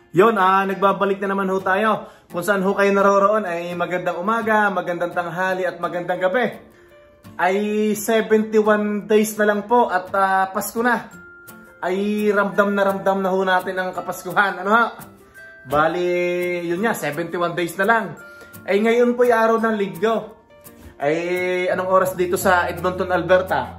Yun, nagbabalik na naman ho tayo. Kung saan ho kayo naroroon ay magandang umaga, magandang tanghali at magandang gabi. Ay 71 days na lang po at Pasko na. Ay ramdam na ho natin ang Kapaskuhan. Ano ha? Bali, yun nga, 71 days na lang. Ay ngayon po ay araw ng Linggo. Ay anong oras dito sa Edmonton, Alberta?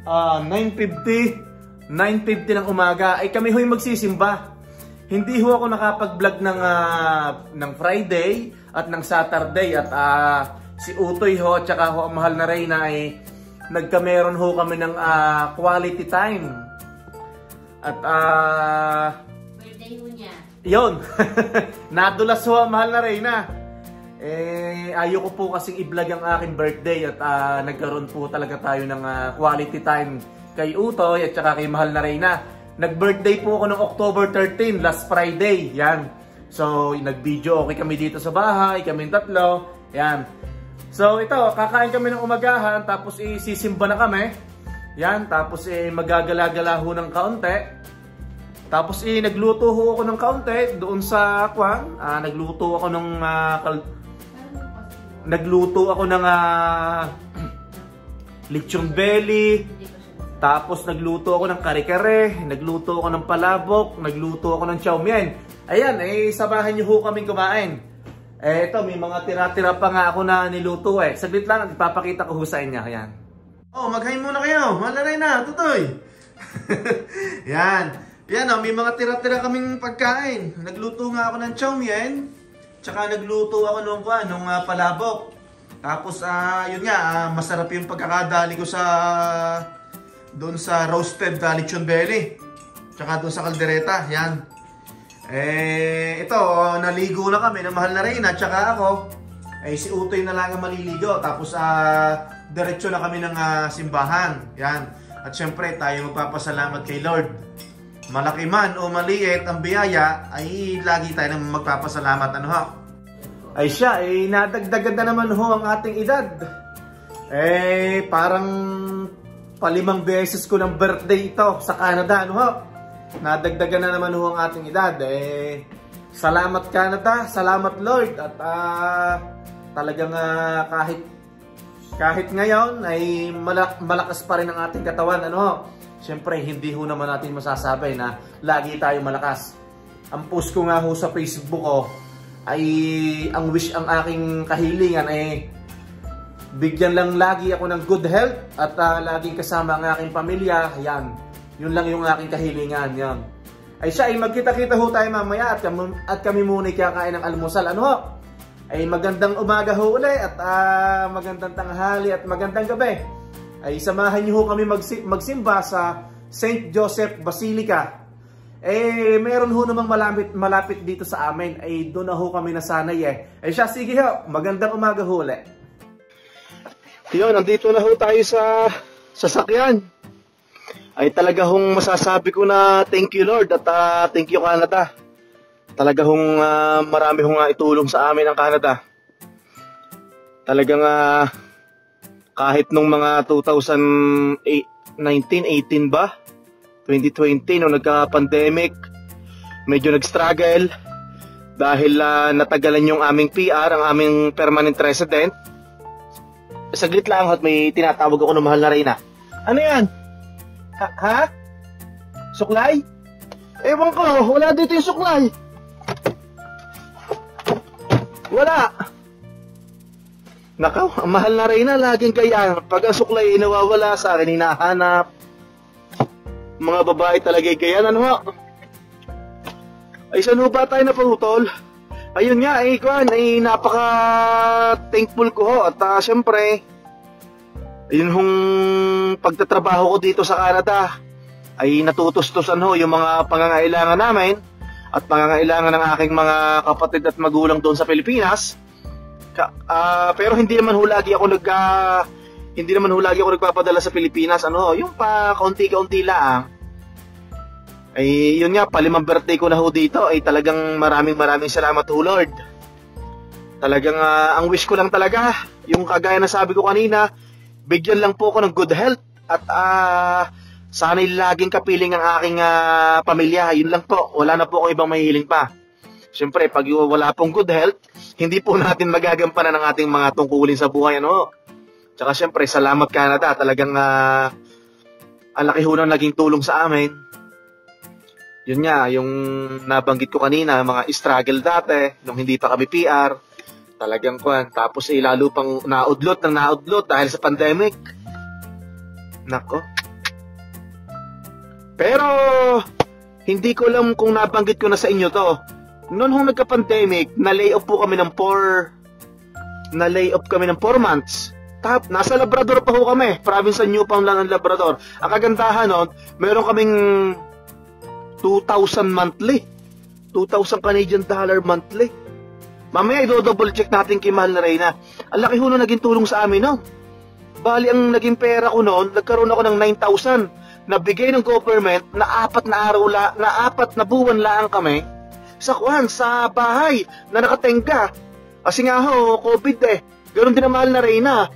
9:50 ng umaga. Ay kami ho'y magsisimba. Hindi ho ako nakapag-vlog ng Friday at ng Saturday at si Utoy ho at saka ho ang mahal na Reyna ay nagkameron ho kami ng quality time. At birthday ho niya. Yun. Nadulas ho ang mahal na Reyna. Ayoko po kasing i-vlog ang aking birthday at nagkaroon po talaga tayo ng quality time kay Utoy at saka kay mahal na Reyna. Nag-birthday po ako noong October 13, last Friday. Yan. So, nag-video okay kami dito sa bahay, kami tatlo. Yan. So, ito, kakain kami ng umagahan, tapos isisimba na kami. Yan, tapos magagala-gala ho ng kaunti. Tapos nagluto ho ako ng kaunti doon sa kwan. Nagluto ako ng lechon belly. Tapos nagluto ako ng kare-kare, nagluto ako ng palabok, nagluto ako ng chow mein. Ayan, sabahan niyo ho kaming kumain. Ito, may mga tira-tira pa nga ako na niluto Saglit lang, ipapakita ko ho sa inyo. Ayan. Mag-hi muna kayo. Malaray na, tutoy. Yan. Yan, may mga tira-tira kaming pagkain. Nagluto nga ako ng chow mein, tsaka nagluto ako nung palabok. Tapos, yun nga, masarap yung pagkakadali ko doon sa roasted lechon belly. Tsaka doon sa kaldereta. Yan. Ito, naligo na kami ng mahal na Reyna. Tsaka ako, si Utoy na lang ang maliligo. Tapos, diretso na kami ng simbahan. Yan. At syempre, tayo magpapasalamat kay Lord. Malaki man o maliit ang biyaya, ay lagi tayo na magpapasalamat. Ano ha? Ay siya, nadagdagan na naman ho ang ating edad. Parang palimang beses ko ng birthday ito sa Canada, ano ho? Nadagdagan na naman ho ang ating edad. Salamat Canada, salamat Lord. At talagang kahit ngayon ay malakas pa rin ang ating katawan, ano ho? Siyempre, hindi ho naman natin masasabi na lagi tayo malakas. Ang post ko nga ho sa Facebook ko ay ang aking kahilingan ay bigyan lang lagi ako ng good health at laging kasama ang aking pamilya. Yan. Yun lang yung aking kahilingan. Yan. Ay siya, magkita-kita ho tayo mamaya at kami muna kakain ng almusal. Ano ho? Ay magandang umaga ho uli at magandang tanghali at magandang gabi. Ay samahan niyo ho kami magsimba sa St. Joseph Basilica. Meron ho namang malapit dito sa amin. Ay doon na ho kami nasanay Ay siya, sige ho. Magandang umaga ho uli. Yun, nandito na ho tayo sa sasakyan. Ay talaga hong masasabi ko na thank you Lord at thank you Canada. Talaga hong marami hong itulong sa amin ang Canada. Talagang kahit nung mga 2019, 18 ba? 2020 nung nagka-pandemic, medyo nag-struggle dahil natagalan yung aming PR, ang aming permanent resident. Saglit lang at may tinatawag ako ng mahal na Reyna. Ano yan? Ha? Suklay? Ewan ko, wala dito yung suklay. Wala. Nakaw, ang mahal na Reyna, laging kaya. Pag ang suklay nawawala sa akin, hinahanap. Mga babae talaga kaya. Ano ha? Ay, saan ba tayo napahutol? Ayun nga, napaka-thankful ko ho. At syempre, ayun hong pagtatrabaho ko dito sa Canada, ay natutustusan ho yung mga pangangailangan namin at pangangailangan ng aking mga kapatid at magulang doon sa Pilipinas. Pero hindi naman ho lagi ako nagpapadala sa Pilipinas. Yung pa kaunti-kaunti lang. Ay yun nga, palimang birthday ko na ho dito. Ay talagang maraming salamat ho Lord. Talagang ang wish ko lang talaga, yung kagaya na sabi ko kanina, bigyan lang po ako ng good health at sana'y laging kapiling ang aking pamilya. Yun lang po, wala na po akong ibang mahihiling pa. Siyempre, pag wala pong good health, hindi po natin magagampanan ang ating mga tungkulin sa buhay, ano? Tsaka siyempre, salamat Canada. Talagang ang laki ho ng naging tulong sa amin. Yun nga, yung nabanggit ko kanina, mga struggle dati, nung hindi pa kami PR. Talagang kwan. Tapos lalo pang naudlot dahil sa pandemic. Nako. Pero, hindi ko alam kung nabanggit ko na sa inyo to. Noon hong nagka-pandemic, na-lay off kami ng 4 months. Nasa Labrador pa ho kami. Province ng Newfoundland ng Labrador. Ang kagandahan nun, meron kaming 2,000 monthly. 2,000 Canadian dollar monthly. Mamaya i-double check natin kay Mahal na Reyna. Ang laki ho na naging tulong sa amin, no? Bali, ang naging pera ko noon, nagkaroon ako ng 9,000 na bigay ng government na 4 na buwan lang kami sa bahay na nakatenga. Kasi nga ho, COVID eh. Ganon din ang Mahal na Reyna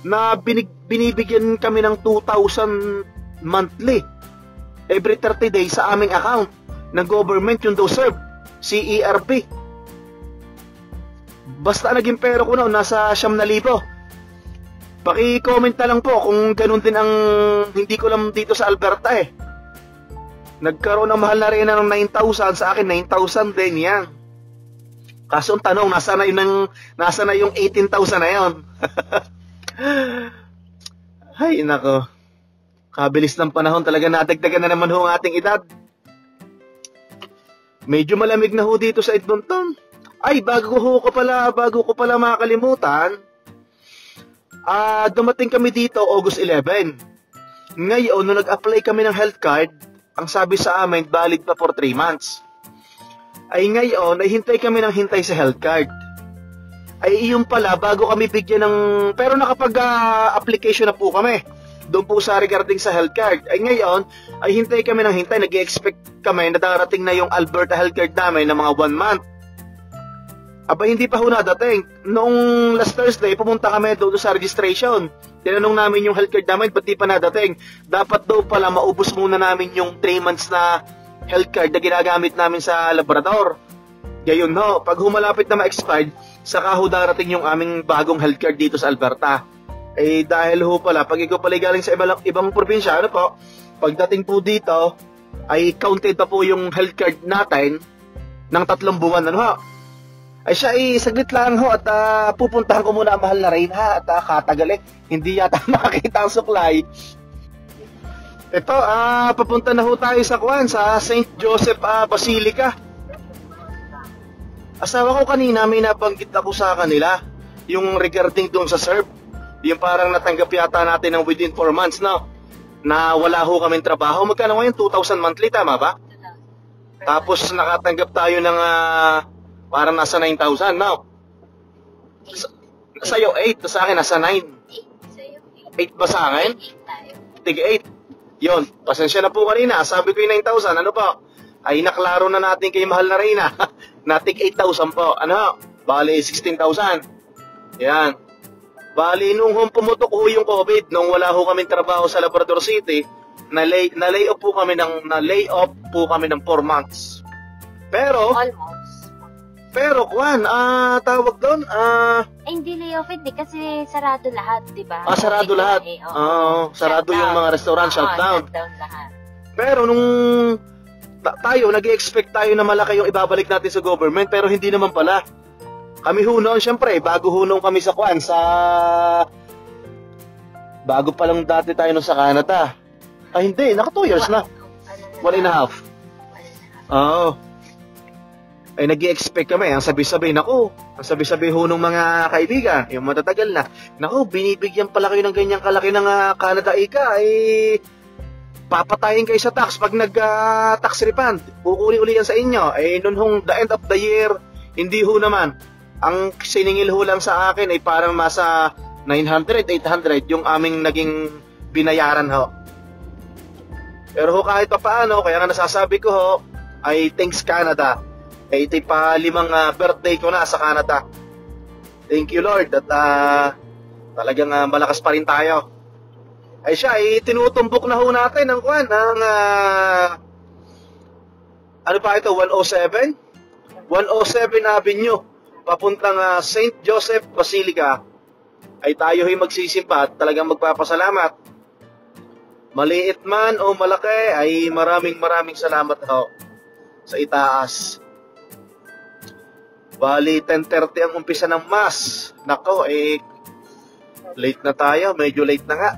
na binibigyan kami ng 2,000 monthly every 30 days sa aming account ng government, yung daw serve CERP. Basta naging pera ko noon nasa 9,000. Paki-comment na lang po kung ganun din ang hindi ko lang dito sa Alberta eh. Nagkaroon ng Mahal na Reyna ng 9,000, sa akin 9,000 din yan. Kaso ang tanong, nasa na yung 18,000 na yun? Ay, nako. Kabilis ng panahon, talaga nadagdagan na naman ho ang ating edad. Medyo malamig na ho dito sa Edmonton. Ay, bago ko pala makakalimutan, dumating kami dito August 11. Ngayon, nung nag-apply kami ng health card, ang sabi sa amin, valid pa for 3 months. Ay ngayon, ay hintay kami ng hintay sa health card. Ay iyon pala, bago kami bigyan ng... Pero nakapag-application na po kami. Doon po sa regarding sa health card. Ay ngayon, ay hintay kami ng hintay. Nag-expect kami na darating na yung Alberta health card namin na mga 1 month. Aba, hindi pa ho nadating. Noong last Thursday, pumunta kami doon sa registration. Tinanong namin yung health card namin, ba't di pa nadating? Dapat daw pala maubos muna namin yung 3 months na health card na ginagamit namin sa Labrador. Gayon ho, pag humalapit na ma-expired, saka ho darating yung aming bagong health card dito sa Alberta. Eh dahil ho pala, pag ikaw pala galing sa ibang probinsya, ano po, pagdating po dito, ay counted pa po yung health card natin ng 3 buwan, ano ho? Ay siya saglit lang ho at pupuntahan ko muna ang Mahal na Reyna at katagal hindi yata makakita ang suklay. Ito, papunta na ho tayo sa St. Joseph Basilica. Asawa ko kanina may nabanggit ako sa kanila yung regarding doon sa serve. Yung parang natanggap yata natin ng within 4 months, no? Na wala ho kaming trabaho. Magkano ngayon? 2,000 monthly, tama ba? Tapos nakatanggap tayo ng parang nasa 9,000, no? Sa'yo 8, sa akin nasa 9. 8 ba sa akin? Tig 8. Yon, pasensya na po kanina. Sabi ko yung 9,000, ano po? Ay naklaro na natin kay Mahal na Reyna. Natig 8,000 po. Ano? Bali 16,000. Yan. Bali nung pumutok ho yung COVID, nung wala ho kaming trabaho sa Labrador City, na-lay off po kami ng 4 months. Pero tawag doon, hindi layoff hindi kasi sarado lahat, di ba? Sarado lahat. Sarado yung mga restaurant, shutdown lahat. Pero nung tayo, nag-expect tayo na malaki yung ibabalik natin sa government, pero hindi naman pala. Kami ho noon, syempre, bago ho noon kami bago pa lang dati tayo sa Canada. Ay hindi, naka 2 years na. 1.5. Oo. Ay nag-i-expect kami, ang sabi-sabi ho ng mga kaibigan, yung matatagal na, naku, binibigyan pala kayo ng ganyang kalaki ng Canada ika, papatayin kayo sa tax pag nag-tax refund, kukunin uli yan sa inyo. Noon hong the end of the year, hindi ho naman. Ang siningil ho lang sa akin ay parang masa 900, 800 yung aming naging binayaran ho. Pero ho kahit pa paano, kaya nga nasasabi ko ho, ay thanks Canada. Ito pa 5 birthday ko na sa Canada. Thank you Lord at talagang malakas pa rin tayo. Ay siya, tinutumbok na ho natin ang ano pa ito, 107? 107 Avenue, papuntang St. Joseph Basilica, ay tayo'y magsisimba at talagang magpapasalamat. Maliit man o malaki, ay maraming salamat ho sa itaas. Bali, 10:30 ang umpisa ng Mass. Nako, late na tayo. Medyo late na nga.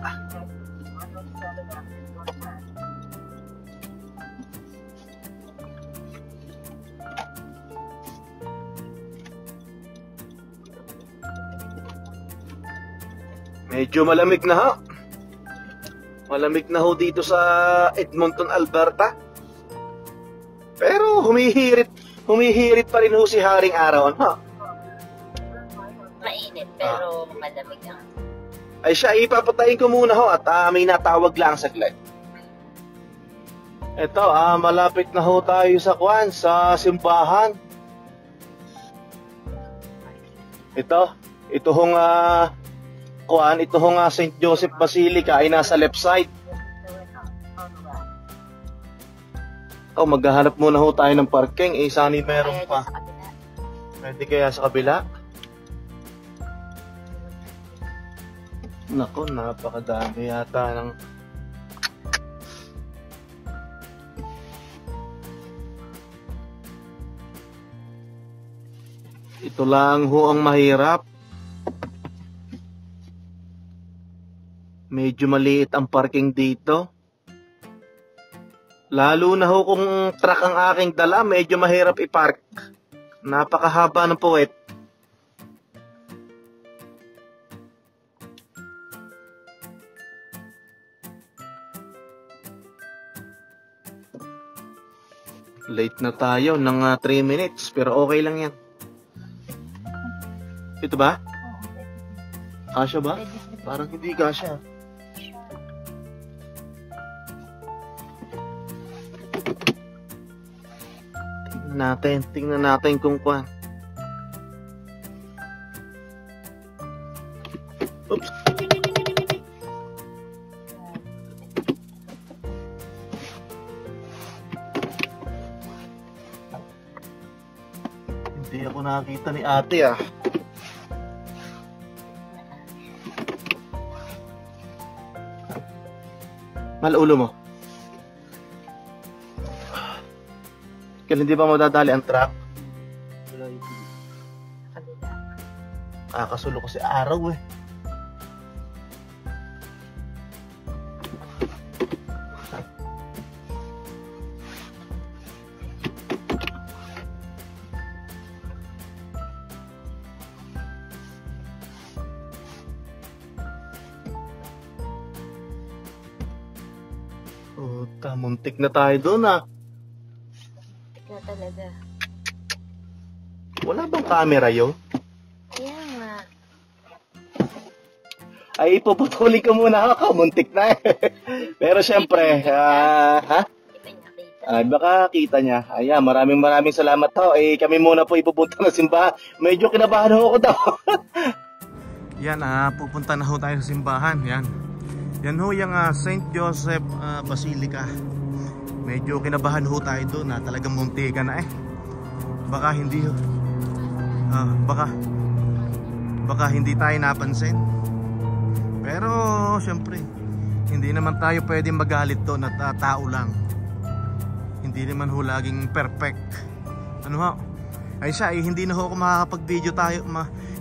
Medyo malamig na ho. Malamig na ho dito sa Edmonton, Alberta. Pero humihirit pa rin ho si Haring Araw, ano? Mainit, pero malamig ang... Ay siya, ipapatayin ko muna ho at may natawag lang saglit. Ito, malapit na ho tayo sa simbahan. Ito hong St. Joseph Basilica ay nasa left side. Maghahanap muna ho tayo ng parking. Sani meron pa. Pwede kaya sa kabila? Nako, napakadami yata ng... Ito lang ho ang mahirap. Medyo maliit ang parking dito. Lalo na ho kung truck ang aking dala, medyo mahirap i-park. Napakahaba ng puwet. Late na tayo ng 3 minutes, pero okay lang yan. Ito ba? Kasya ba? Parang hindi kasya. Tingnan natin kung kuwan. Oops. Hindi ako nakakita ni ate Malulo mo. Kailan hindi ba madadali ang truck? Kasulo kasi araw Muntik na tayo doon Muntik na talaga. Wala bang camera yun? Kaya nga. Ay, ipuputuli ko muna ako. Muntik na Pero syempre, baka kita niya. Ayan, maraming salamat ho. Kami muna po ipupunta na simbahan. Medyo kinabahan ho ako daw. Yan, pupunta na ho tayo sa simbahan. Yan ho yung St. Joseph Basilica. Medyo kinabahan ho tayo doon na talagang muntikan na Baka hindi baka hindi tayo napansin. Pero syempre, hindi naman tayo pwedeng magalit doon at tao lang. Hindi naman ho laging perfect. Ay siya, hindi na ho ako makakapag-video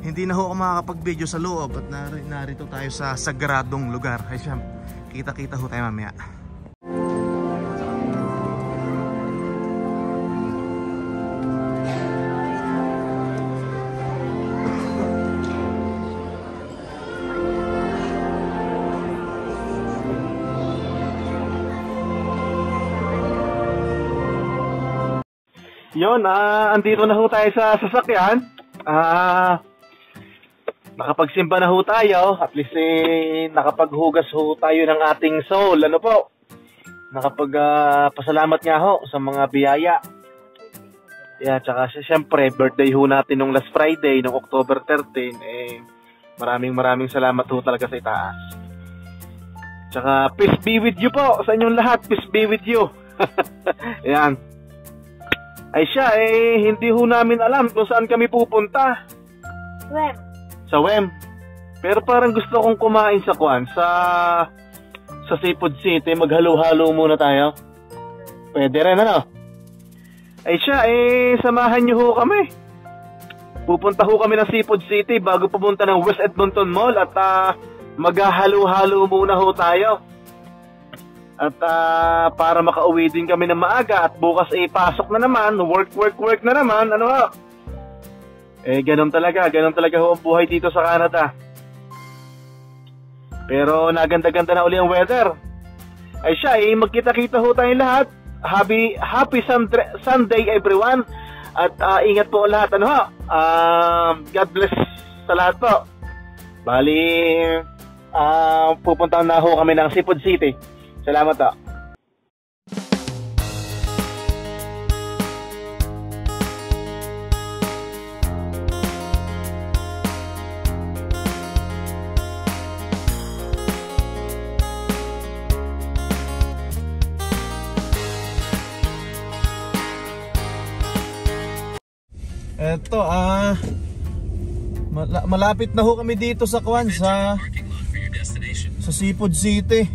hindi na ho ako makakapag-video sa loob at narito tayo sa sagradong lugar. Ay siya, kita-kita ho tayo mamaya. Yun, andito na ho tayo sa sasakyan. Nakapagsimba na ho tayo. At least nakapaghugas ho tayo ng ating soul. Ano po? Nakapagpasalamat nga ho sa mga biyaya. Tsaka siyempre, birthday ho natin nung last Friday, nung October 13. Maraming salamat ho talaga sa itaas. Tsaka, peace be with you po sa inyong lahat. Peace be with you. Ayan. Ay siya, hindi ho namin alam kung saan kami pupunta. Wem. Sa Wem. Pero parang gusto kong kumain sa sa Seafood City. Maghalo-halo muna tayo. Pwede rin, ano? Ay siya, samahan niyo ho kami. Pupunta ho kami ng Seafood City bago pumunta ng West Edmonton Mall at maghahalo-halo muna ho tayo. At para makauwi din kami ng maaga at bukas pasok na naman, work na naman, ano ho? Ganun talaga ho ang buhay dito sa Canada. Pero naganda-ganda na uli ang weather. Ay siya, magkita-kita ho tayong lahat. Happy Sunday everyone. At ingat po lahat, ano ho? God bless sa lahat po. Bali, pupunta na ho kami ng Seafood City. Salamat po. Eto, malapit na ho kami dito sa sa Seafood City.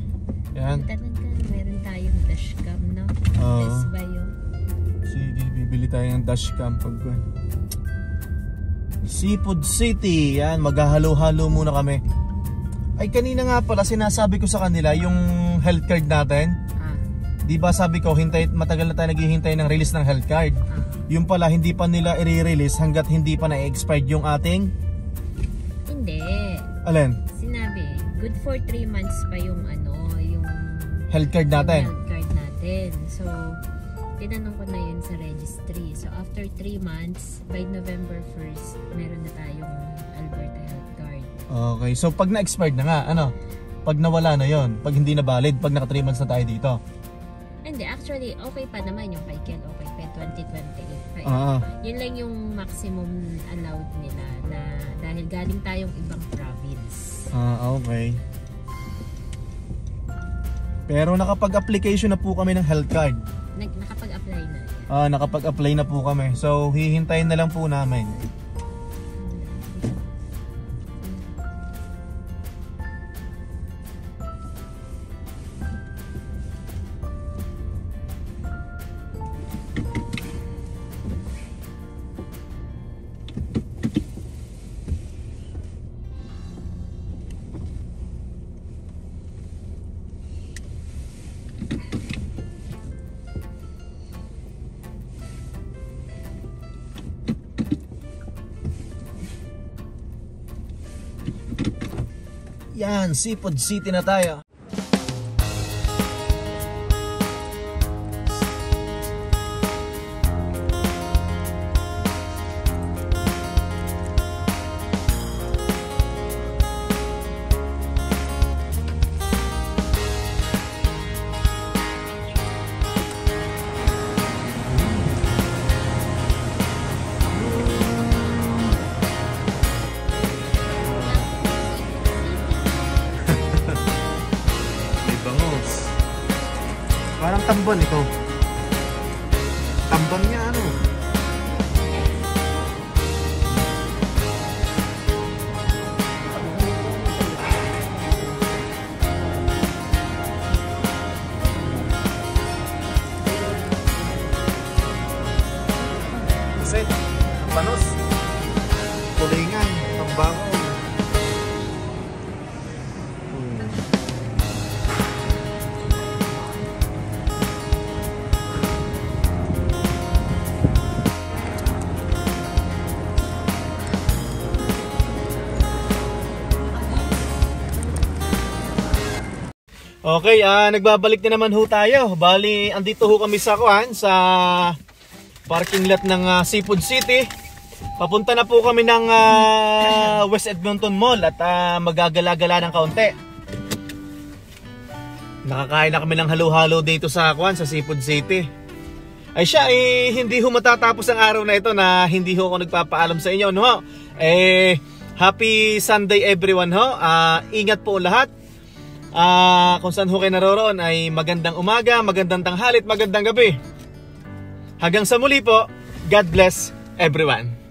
Yan. Meron tayong dashcam, no? Oo. Bayo. Sige, bibili tayo ng dashcam pag Seafood City. Yan, maghahalo-halo muna kami. Ay, kanina nga pala sinasabi ko sa kanila yung health card natin. Di ba sabi ko, matagal na tayo naghihintay ng release ng health card. Yung pala, hindi pa nila i-release hanggat hindi pa na-expired yung ating... Hindi. Alin? Sinabi, good for 3 months pa yung yung health card natin. Health card natin. So, tinanong ko na yun sa registry. So, after 3 months, by November 1st, meron na tayong Alberta health card. Okay, so pag na-expired na nga, ano? Pag nawala na yon, pag hindi na valid, pag naka 3 months na tayo dito. Hindi, actually, okay pa naman yung kay Ken, okay pa 2028 pa. Yun lang yung maximum allowed nila na dahil galing tayong ibang province. Okay. Pero nakapag-application na po kami ng health card. Nakapag-apply na. Nakapag-apply na po kami. So, hihintayin na lang po namin. Yan, Seafood City na tayo. Parang tamban ito. Tambang niya ano. Kasi, panos. Kulingan, tambang. Okay, nagbabalik na naman ho tayo. Bali, andito ho kami sa parking lot ng Seafood City. Papunta na po kami ng West Edmonton Mall at magagala-gala ng kaunti. Nakakain na kami ng halo-halo dito sa Seafood City. Ay siya, hindi ho matatapos ang araw na ito na hindi ho ako nagpapaalam sa inyo, no? Happy Sunday everyone ho. Ingat po lahat. Kung saan ho kayo naroroon ay magandang umaga, magandang tanghalit, magandang gabi. Hanggang sa muli po, God bless everyone.